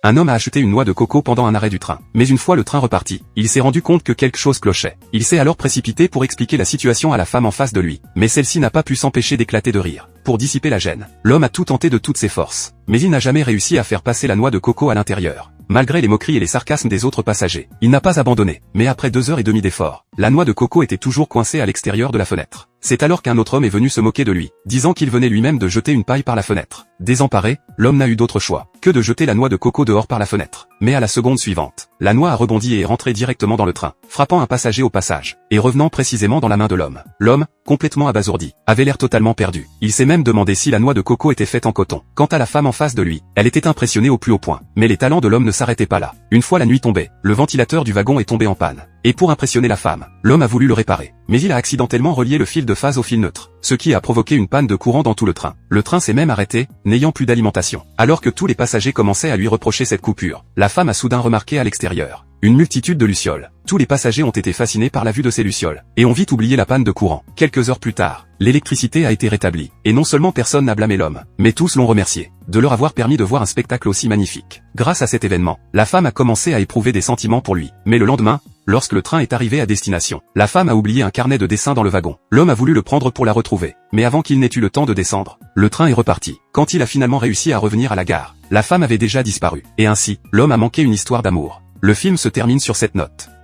un homme a acheté une noix de coco pendant un arrêt du train. Mais une fois le train reparti, il s'est rendu compte que quelque chose clochait. Il s'est alors précipité pour expliquer la situation à la femme en face de lui. Mais celle-ci n'a pas pu s'empêcher d'éclater de rire. Pour dissiper la gêne, l'homme a tout tenté de toutes ses forces. Mais il n'a jamais réussi à faire passer la noix de coco à l'intérieur. Malgré les moqueries et les sarcasmes des autres passagers, il n'a pas abandonné. Mais après 2 heures et demie d'efforts, la noix de coco était toujours coincée à l'extérieur de la fenêtre. C'est alors qu'un autre homme est venu se moquer de lui, disant qu'il venait lui-même de jeter une paille par la fenêtre. Désemparé, l'homme n'a eu d'autre choix que de jeter la noix de coco dehors par la fenêtre. Mais à la seconde suivante, la noix a rebondi et est rentrée directement dans le train, frappant un passager au passage, et revenant précisément dans la main de l'homme. L'homme, complètement abasourdi, avait l'air totalement perdu. Il s'est même demandé si la noix de coco était faite en coton. Quant à la femme en face de lui, elle était impressionnée au plus haut point. Mais les talents de l'homme ne s'arrêtaient pas là. Une fois la nuit tombée, le ventilateur du wagon est tombé en panne. Et pour impressionner la femme, l'homme a voulu le réparer. Mais il a accidentellement relié le fil de phase au fil neutre, ce qui a provoqué une panne de courant dans tout le train. Le train s'est même arrêté, n'ayant plus d'alimentation. Alors que tous les passagers commençaient à lui reprocher cette coupure, la femme a soudain remarqué à l'extérieur une multitude de lucioles. Tous les passagers ont été fascinés par la vue de ces lucioles, et ont vite oublié la panne de courant. Quelques heures plus tard, l'électricité a été rétablie, et non seulement personne n'a blâmé l'homme, mais tous l'ont remercié de leur avoir permis de voir un spectacle aussi magnifique. Grâce à cet événement, la femme a commencé à éprouver des sentiments pour lui. Mais le lendemain, lorsque le train est arrivé à destination, la femme a oublié un carnet de dessin dans le wagon. L'homme a voulu le prendre pour la retrouver, mais avant qu'il n'ait eu le temps de descendre, le train est reparti. Quand il a finalement réussi à revenir à la gare, la femme avait déjà disparu. Et ainsi, l'homme a manqué une histoire d'amour. Le film se termine sur cette note.